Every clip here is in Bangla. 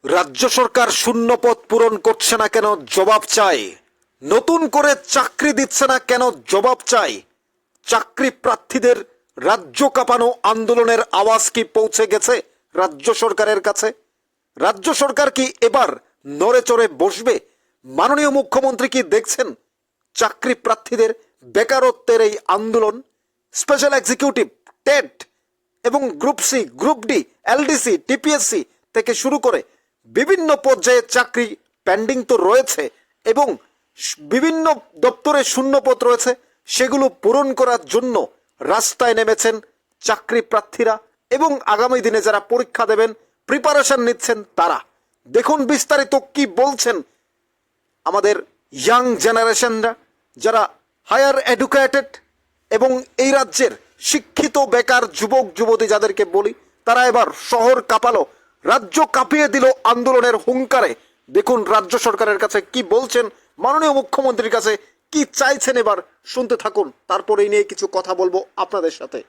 রাজ্য সরকার শূন্য পদ পূরণ করছে না কেন জবাব চাই। নতুন করে চাকরি দিচ্ছে না কেন জবাব চাই। চাকরি প্রার্থীদের রাজ্য কাঁপানো আন্দোলনের আওয়াজ কি পৌঁছে গেছে রাজ্য সরকারের কাছে? রাজ্য সরকার কি এবার নড়ে চড়ে বসবে? মাননীয় মুখ্যমন্ত্রী কি দেখছেন চাকরি প্রার্থীদের বেকারত্বের এই আন্দোলন? স্পেশাল এক্সিকিউটিভ, টেট এবং group C, group D, LDC, TPSC থেকে শুরু করে বিভিন্ন পর্যায়ে চাকরি পেন্ডিং তো রয়েছে এবং বিভিন্ন দপ্তরে শূন্যপদ রয়েছে, সেগুলো পূরণ করার জন্য রাস্তায় নেমেছেন চাকরি প্রার্থীরা এবং আগামী দিনে যারা পরীক্ষা দেবেন, প্রিপারেশন নিচ্ছেন তারা। দেখুন বিস্তারিত কি বলছেন আমাদের ইয়াং জেনারেশনরা, যারা হায়ার এডুকেটেড এবং এই রাজ্যের শিক্ষিত বেকার যুবক যুবতী যাদেরকে বলি, তারা এবার শহর কাঁপালো, রাজ্য কাঁপিয়ে দিল আন্দোলনের হুঙ্কারে। দেখুন রাজ্য সরকারের কাছে কি বলছেন, মাননীয় মুখ্যমন্ত্রীর কাছে কি চাইছেন, এবার শুনতে থাকুন, তারপর এই নিয়ে কিছু কথা বলবো আপনাদের সাথে।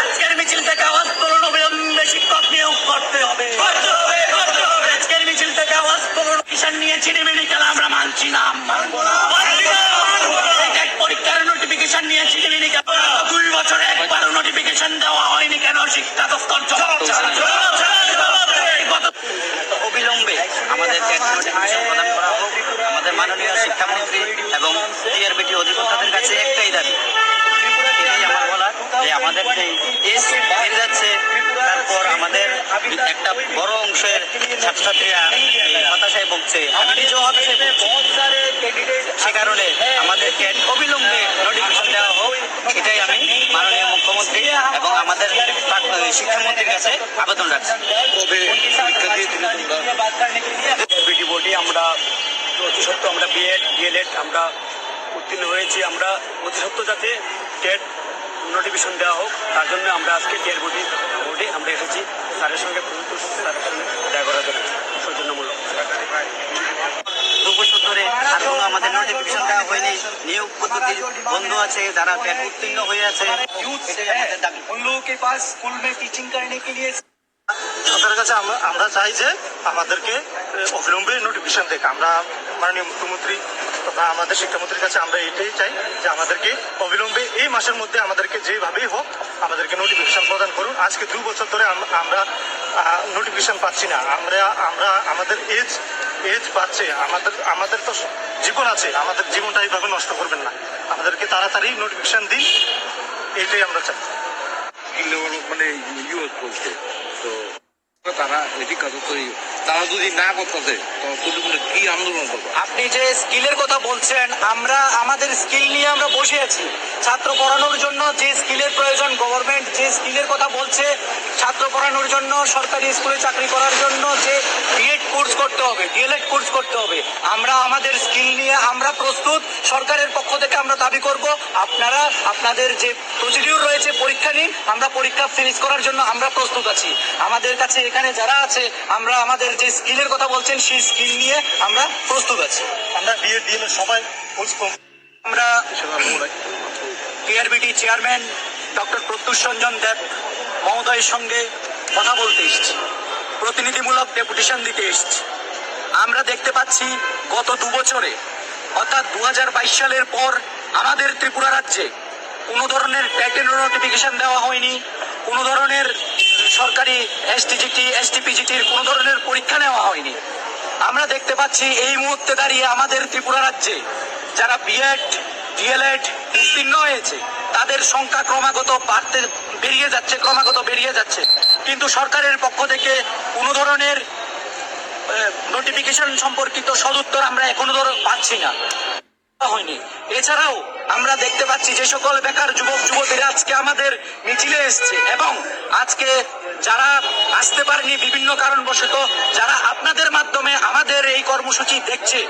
আজকের মিছিল থেকে আওয়াজ তুলুন, অবিলম্বে শিক্ষক নিয়োগ করতে হবে। আজকের মিছিল থেকে আওয়াজ তুলুন, কিষাণ নিয়ে চিনিমিনি খেলা আমরা মানছি না, মানবো না। পরীক্ষার নোটিফিকেশন নিয়ে চিনিমিনি খেলা 2 বছরে একবারও নোটিফিকেশন দেওয়া হয়নি কেন? শিক্ষা দপ্তর অবিলম্বে আমাদের নোটিফিকেশন প্রদান করা হোক। আমাদের মাননীয় শিক্ষামন্ত্রী এবং টিআরবিটি অধিকর্তাদের কাছে একটাই দাবি, এটাই আমার বলার, যে আমাদের এস বেড়ে যাচ্ছে, তারপর আমাদের একটা বড় অংশের ছাত্রছাত্রীরা হতাশায় ভুগছে, আমি নিজেও হতাশায় ভুগছি। সে কারণে আমাদেরকে অবিলম্বে নোটিফিকেশন দেওয়া হোক, এটাই আমি মাননীয় মুখ্যমন্ত্রী এবং আমাদের শিক্ষামন্ত্রীর কাছে আবেদন রাখছি। আমরা অতি সত্ত্বর আমরা বিএড ডিএলএড আমরা উত্তীর্ণ হয়েছি, আমরা অতি সত্ত্বর যাতে টেট নোটিফিকেশন দেওয়া হোক, তার জন্য আমরা আজকে টিআর বোর্ডে আমরা এসেছি স্যারের সঙ্গে স্যারের সঙ্গে দেখা করার জন্য সৌজন্যমূলক। 2 বছর ধরে আর কোনো আমাদের নোটিফিকেশন দেওয়া হয়নি, নিয়োগ পদ্ধতি বন্ধ আছে, যারা টেট উত্তীর্ণ হয়ে আছে उन लोगों के पास स्कूल में टीचिंग करने के लिए সরকারের কাছে আমরা চাই যে আমাদেরকে অবিলম্বে নোটিফিকেশন দেখ। আমরা মাননীয় মুখ্যমন্ত্রী তথা আমাদের শিক্ষামন্ত্রীর কাছে আমরা এটাই চাই যে আমাদেরকে অবিলম্বে এই মাসের মধ্যে আমাদেরকে যেভাবেই হোক আমাদেরকে নোটিফিকেশন প্রদান করুন। আজকে 2 বছর ধরে আমরা নোটিফিকেশন পাচ্ছি না, আমরা আমাদের এজ পাচ্ছে, আমাদের তো জীবন আছে, আমাদের জীবনটা এইভাবে নষ্ট করবেন না, আমাদেরকে তাড়াতাড়ি নোটিফিকেশন দিন, এটাই আমরা চাই। মানে ইউজ করছে তো তারা এটি কাজ করি, তারা যদি না করতেছে তো কি আন্দোলন করবো? আপনি যে স্কিলের কথা বলছেন, আমরা আমাদের স্কিল নিয়ে আমরা বসে আছি। ছাত্র পড়ানোর জন্য যে স্কিলের প্রয়োজন, গভর্নমেন্ট যে স্কিলের কথা বলছে, ছাত্র পড়ানোর জন্য সরকারি স্কুলে চাকরি করার জন্য যে বিএড কোর্স করতে হবে, ডিএলএড কোর্স করতে হবে, আমরা আমাদের স্কিল নিয়ে আমরা প্রস্তুত। সরকারের পক্ষ থেকে আমরা দাবি করব, আপনারা আপনাদের যে প্রসিডিউর রয়েছে পরীক্ষা নিন, আমরা পরীক্ষা ফিনিশ করার জন্য আমরা প্রস্তুত আছি। আমাদের কাছে এখানে যারা আছে, আমরা আমাদের যে স্কিলের কথা বলছেন সেই স্কিল নিয়ে আমরা প্রস্তুত আছি। আমরা বিএড ডিএলএড সবাই আমরা TRBT chairman doctor Pratyush Ranjan Deb মহোদয়ের সঙ্গে কথা বলতে এসেছি, প্রতিনিধিমূলক ডেপুটেশন দিতে এসেছি। আমরা দেখতে পাচ্ছি গত 2 বছরে অর্থাৎ 2022 সালের পর আমাদের ত্রিপুরা রাজ্যে কোনো ধরনের প্যাটেন্ট নোটিফিকেশন দেওয়া হয়নি, কোনো ধরনের সরকারি এসটিজিটি এসটিপিজিটির কোনো ধরনের পরীক্ষা নেওয়া হয়নি। আমরা দেখতে পাচ্ছি এই মুহূর্তে দাঁড়িয়ে আমাদের ত্রিপুরা রাজ্যে যারা বিএড ডিএলএড উত্তীর্ণ হয়েছে তাদের সংখ্যা ক্রমাগত বেরিয়ে যাচ্ছে, কিন্তু সরকারের পক্ষ থেকে কোনো ধরনের নোটিফিকেশন সম্পর্কিত সদুত্তর আমরা এখনো পাচ্ছি না, হয়নি। এছাড়াও আমরা দেখতে পাচ্ছি যে সকল বেকার যুবক যুবতীরা আজকে আমাদের মিছিলে এসছে এবং আজকে যারা আসতে পারেনি বিভিন্ন কারণবশত, যারা আপনাদের মাধ্যমে আমাদের এই কর্মসূচি দেখছে,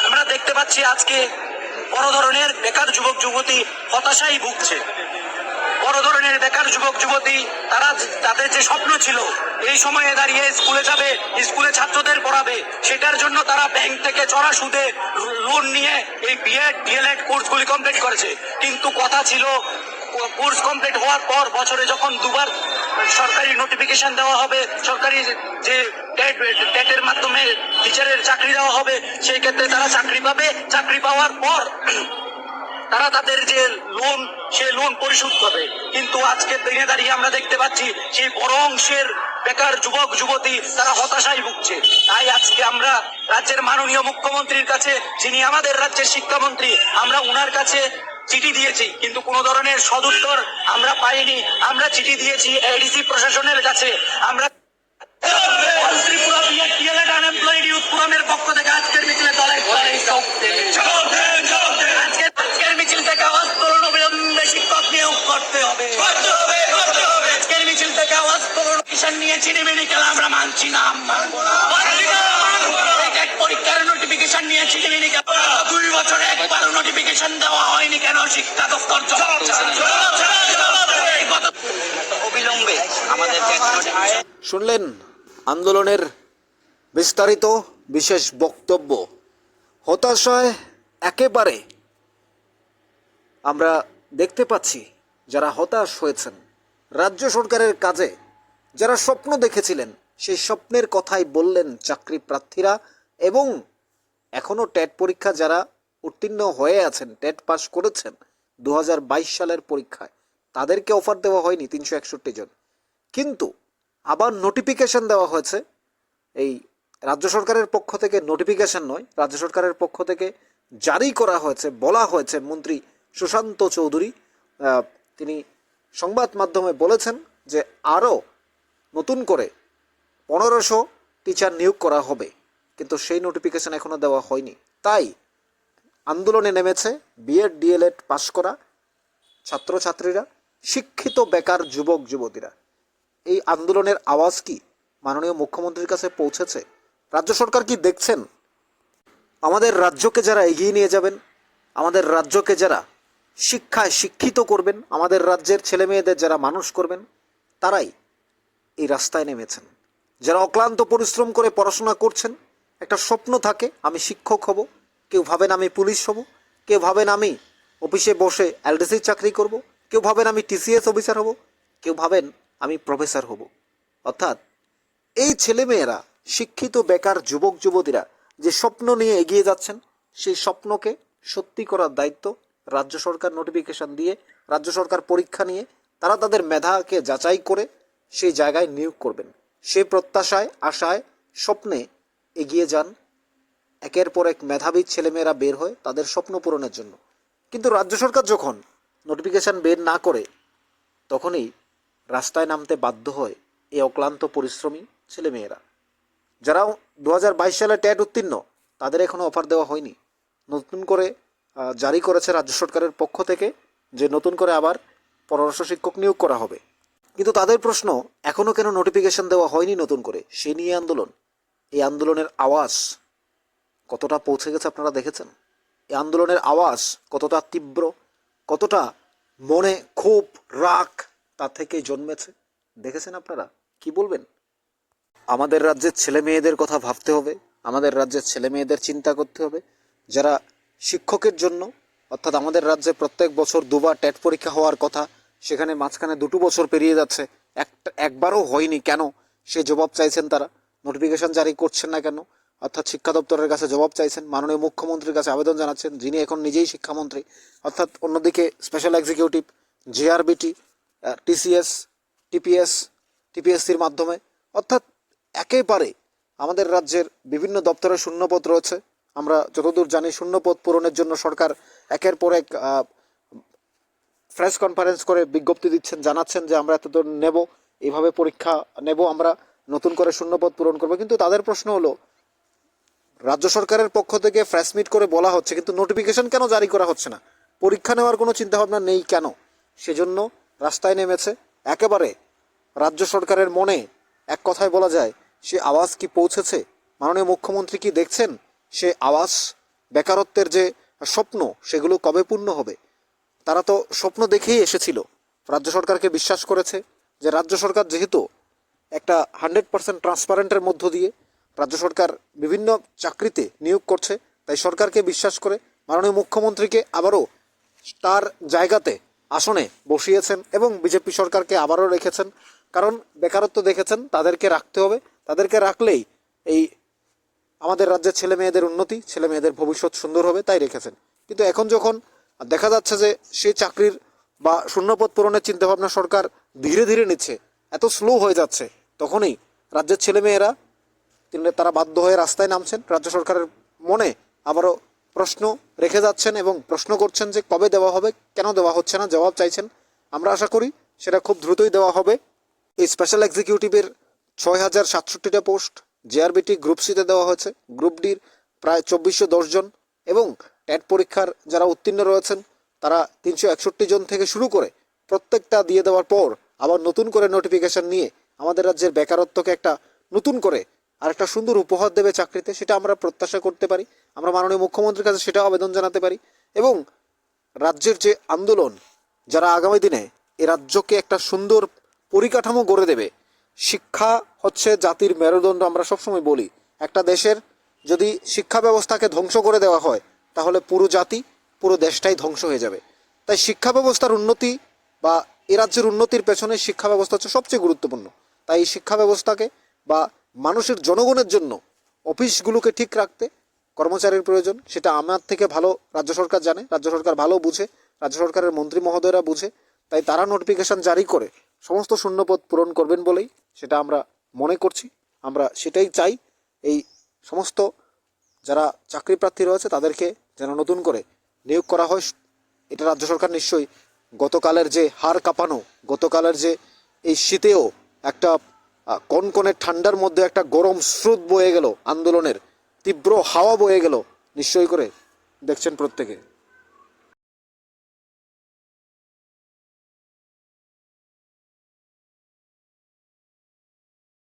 আমরা দেখতে পাচ্ছি আজকে বড় ধরনের বেকার যুবক যুবতী হতাশায় ভুগছে। বড় ধরনের বেকার যুবক যুবতী তারা তাদের যে স্বপ্ন ছিল এই সময়ে দাঁড়িয়ে স্কুলে যাবে, স্কুলে ছাত্রদের পড়াবে, সেটার জন্য তারা ব্যাংক থেকে চড়া সুদে লোন নিয়ে এই বিএড ডিএলএড কোর্সগুলি কমপ্লিট করেছে। কিন্তু কথা ছিল কোর্স কমপ্লিট হওয়ার পর বছরে যখন 2 বার সরকারি নোটিফিকেশন দেওয়া হবে, সরকারি যে টেটের মাধ্যমে টিচারের চাকরি দেওয়া হবে, সেই ক্ষেত্রে তারা চাকরি পাবে। চাকরি পাওয়ার পর তারা তাদের যে লোন, সে লোন পরিশোধ করবে। কিন্তু আজকের দিনে দাঁড়িয়ে আমরা দেখতে পাচ্ছি সেই বড় অংশের বেকার যুবক যুবতী তারা হতাশায় ভুগছে। তাই আজকে আমরা রাজ্যের মাননীয় মুখ্যমন্ত্রীর কাছে, যিনি আমাদের রাজ্যের শিক্ষামন্ত্রী, আমরা উনার কাছে চিঠি দিয়েছি, কিন্তু কোনো ধরনের সদুত্তর আমরা পাইনি। আমরা চিঠি দিয়েছি এডিসি প্রশাসনের কাছে। আমরা ত্রিপুরা বিএড আনএমপ্লয়েড ইউথ ফোরামের পক্ষ থেকে আজকের মিছিলে দলের আজকের মিছিল থেকে আওয়াজ তুলুন, অবিলম্বে শিক্ষক নিয়োগ করতে হবে। আজকের মিছিল থেকে আওয়াজ তুলুন, কিষাণ নিয়ে চিনিমিনি খেলা আমরা মানছি না, মানবো না। টেট পরীক্ষার নোটিফিকেশন নিয়ে চিনিমিনি খেলা 2 বছরে একবারও নোটিফিকেশন দেওয়া হয়নি কেন? শিক্ষা দপ্তর অবিলম্বে আমাদের শুনলেন আন্দোলনের বিস্তারিত বিশেষ বক্তব্য। হতাশায় একেবারে আমরা দেখতে পাচ্ছি যারা হতাশ হয়েছেন রাজ্য সরকারের কাজে, যারা স্বপ্ন দেখেছিলেন সেই স্বপ্নের কথাই বললেন চাকরি প্রার্থীরা, এবং এখনও টেট পরীক্ষা যারা উত্তীর্ণ হয়ে আছেন, টেট পাস করেছেন 2022 সালের পরীক্ষায়, তাদেরকে অফার দেওয়া হয়নি 361 জন, কিন্তু আবার নোটিফিকেশন দেওয়া হয়েছে। এই রাজ্য সরকারের পক্ষ থেকে নোটিফিকেশন নয়, রাজ্য সরকারের পক্ষ থেকে জারি করা হয়েছে, বলা হয়েছে। মন্ত্রী সুশান্ত চৌধুরী তিনি সংবাদ মাধ্যমে বলেছেন যে আরও নতুন করে 1500 টিচার নিয়োগ করা হবে, কিন্তু সেই নোটিফিকেশন এখনও দেওয়া হয়নি। তাই আন্দোলনে নেমেছে বিএড ডিএলএড পাশ করা ছাত্রছাত্রীরা, শিক্ষিত বেকার যুবক যুবতীরা। এই আন্দোলনের আওয়াজ কি মাননীয় মুখ্যমন্ত্রীর কাছে পৌঁছেছে? রাজ্য সরকার কি দেখছেন? আমাদের রাজ্যকে যারা এগিয়ে নিয়ে যাবেন, আমাদের রাজ্যকে যারা শিক্ষায় শিক্ষিত করবেন, আমাদের রাজ্যের ছেলে মেয়েদের যারা মানুষ করবেন, তারাই এই রাস্তায় নেমেছেন। যারা অক্লান্ত পরিশ্রম করে পড়াশোনা করছেন, একটা স্বপ্ন থাকে আমি শিক্ষক হব, কেউ ভাবেন আমি পুলিশ হব, কেউ ভাবেন আমি অফিসে বসে এলডিসির চাকরি করব, কেউ ভাবেন আমি টিসিএস অফিসার হব, কেউ ভাবেন আমি প্রফেসর হব। অর্থাৎ এই ছেলেমেয়েরা, শিক্ষিত বেকার যুবক যুবতীরা যে স্বপ্ন নিয়ে এগিয়ে যাচ্ছেন, সেই স্বপ্নকে সত্যি করার দায়িত্ব রাজ্য সরকার নোটিফিকেশন দিয়ে, রাজ্য সরকার পরীক্ষা নিয়ে তারা তাদের মেধাকে যাচাই করে সেই জায়গায় নিয়োগ করবেন। সেই প্রত্যাশায়, আশায়, স্বপ্নে এগিয়ে যান একের পর এক মেধাবী ছেলেমেয়েরা বের হয় তাদের স্বপ্ন পূরণের জন্য। কিন্তু রাজ্য সরকার যখন নোটিফিকেশন বের না করে, তখনই রাস্তায় নামতে বাধ্য হয় এই অক্লান্ত পরিশ্রমী ছেলেমেয়েরা। যারা 2022 সালে টেট উত্তীর্ণ, তাদের এখনও অফার দেওয়া হয়নি। নতুন করে জারি করেছে রাজ্য সরকারের পক্ষ থেকে যে নতুন করে আবার 1500 শিক্ষক নিয়োগ করা হবে, কিন্তু তাদের প্রশ্ন এখনও কেন নোটিফিকেশন দেওয়া হয়নি নতুন করে? সে নিয়ে আন্দোলন। এই আন্দোলনের আওয়াজ কতটা পৌঁছে গেছে আপনারা দেখেছেন? এই আন্দোলনের আওয়াজ কতটা তীব্র, কতটা মনে ক্ষোভ, রাগ তা থেকেই জন্মেছে দেখেছেন আপনারা। কি বলবেন? আমাদের রাজ্যের ছেলে মেয়েদের কথা ভাবতে হবে, আমাদের রাজ্যের ছেলে মেয়েদের চিন্তা করতে হবে, যারা শিক্ষকের জন্য, অর্থাৎ আমাদের রাজ্যে প্রত্যেক বছর 2 বার টেট পরীক্ষা হওয়ার কথা, সেখানে মাঝখানে 2 বছর পেরিয়ে যাচ্ছে, একবারও হয়নি কেন? সে জবাব চাইছেন তারা। নোটিফিকেশন জারি করছেন না কেন? অর্থাৎ শিক্ষা দপ্তরের কাছে জবাব চাইছেন, মাননীয় মুখ্যমন্ত্রীর কাছে আবেদন জানাচ্ছেন, যিনি এখন নিজেই শিক্ষামন্ত্রী। অর্থাৎ অন্যদিকে স্পেশাল এক্সিকিউটিভ, জিআরবিটি, টিসিএস, টিপিএসসির মাধ্যমে, অর্থাৎ একেবারে আমাদের রাজ্যের বিভিন্ন দপ্তরে শূন্যপদ রয়েছে। আমরা যতদূর জানি শূন্যপদ পূরণের জন্য সরকার একের পর এক প্রেস কনফারেন্স করে বিজ্ঞপ্তি দিচ্ছেন, জানাচ্ছেন যে আমরা এতদূর নেব, এইভাবে পরীক্ষা নেব, আমরা নতুন করে শূন্যপদ পূরণ করব। কিন্তু তাদের প্রশ্ন হলো, রাজ্য সরকারের পক্ষ থেকে প্রেস মিট করে বলা হচ্ছে, কিন্তু নোটিফিকেশন কেন জারি করা হচ্ছে না? পরীক্ষা নেওয়ার কোনো চিন্তাভাবনা নেই কেন? সেজন্য রাস্তায় নেমেছে। একেবারে রাজ্য সরকারের মনে এক কথায় বলা যায়, সে আওয়াজ কি পৌঁছেছে? মাননীয় মুখ্যমন্ত্রী কি দেখছেন সে আওয়াজ? বেকারত্বের যে স্বপ্ন, সেগুলো কবে পূর্ণ হবে? তারা তো স্বপ্ন দেখেই এসেছিল, রাজ্য সরকারকে বিশ্বাস করেছে যে রাজ্য সরকার যেহেতু একটা 100% ট্রান্সপারেন্টের মধ্য দিয়ে রাজ্য সরকার বিভিন্ন চাকরিতে নিয়োগ করছে, তাই সরকারকে বিশ্বাস করে মাননীয় মুখ্যমন্ত্রীকে আবারও তার জায়গাতে আসনে বসিয়েছেন এবং বিজেপি সরকারকে আবারও রেখেছেন কারণ বেকারত্ব দেখেছেন, তাদেরকে রাখতে হবে, তাদেরকে রাখলেই এই আমাদের রাজ্যের ছেলে মেয়েদের উন্নতি, ছেলে মেয়েদের ভবিষ্যৎ সুন্দর হবে, তাই রেখেছেন। কিন্তু এখন যখন দেখা যাচ্ছে যে সেই চাকরির বা শূন্যপদ পূরণের চিন্তাভাবনা সরকার ধীরে ধীরে নিচ্ছে, এত স্লো হয়ে যাচ্ছে, তখনই রাজ্যের ছেলেমেয়েরা তারা বাধ্য হয়ে রাস্তায় নামছেন। রাজ্য সরকারের মনে আবারও প্রশ্ন রেখে যাচ্ছেন এবং প্রশ্ন করছেন যে কবে দেওয়া হবে, কেন দেওয়া হচ্ছে না, জবাব চাইছেন। আমরা আশা করি সেটা খুব দ্রুতই দেওয়া হবে। এই স্পেশাল এক্সিকিউটিভের 6067টা পোস্ট জেআরবিটি গ্রুপ সিতে দেওয়া হয়েছে, গ্রুপ ডির প্রায় 2410 জন এবং ট্যাট পরীক্ষার যারা উত্তীর্ণ রয়েছেন তারা 361 জন থেকে শুরু করে প্রত্যেকটা দিয়ে দেওয়ার পর আবার নতুন করে নোটিফিকেশন নিয়ে আমাদের রাজ্যের বেকারত্বকে একটা নতুন করে আর একটা সুন্দর উপহার দেবে চাকরিতে, সেটা আমরা প্রত্যাশা করতে পারি। আমরা মাননীয় মুখ্যমন্ত্রীর কাছে সেটা আবেদন জানাতে পারি এবং রাজ্যের যে আন্দোলন, যারা আগামী দিনে এ রাজ্যকে একটা সুন্দর পরিকাঠামো গড়ে দেবে। শিক্ষা হচ্ছে জাতির মেরুদণ্ড, আমরা সবসময় বলি। একটা দেশের যদি শিক্ষা ব্যবস্থাকে ধ্বংস করে দেওয়া হয় তাহলে পুরো জাতি, পুরো দেশটাই ধ্বংস হয়ে যাবে। তাই শিক্ষা ব্যবস্থার উন্নতি বা এ রাজ্যের উন্নতির পেছনে শিক্ষা ব্যবস্থা হচ্ছে সবচেয়ে গুরুত্বপূর্ণ। তাই এই শিক্ষা ব্যবস্থাকে বা মানুষের জনগণের জন্য অফিসগুলোকে ঠিক রাখতে কর্মচারীর প্রয়োজন, সেটা আমার থেকে ভালো রাজ্য সরকার জানে, রাজ্য সরকার ভালো বুঝে, রাজ্য সরকারের মন্ত্রী মহোদয়রা বুঝে। তাই তারা নোটিফিকেশন জারি করে সমস্ত শূন্যপদ পূরণ করবেন বলেই সেটা আমরা মনে করছি। আমরা সেটাই চাই, এই সমস্ত যারা চাকরি প্রার্থী রয়েছে তাদেরকে যেন নতুন করে নিয়োগ করা হয়। এটা রাজ্য সরকার নিশ্চয়ই গতকালের যে হাড় কাঁপানো, গতকালের যে এই শীতেও একটা কনকনে ঠান্ডার মধ্যে একটা গরম স্রোত বয়ে গেল, আন্দোলনের তীব্র হাওয়া বয়ে গেল, নিশ্চয়ই করে দেখছেন প্রত্যেকে।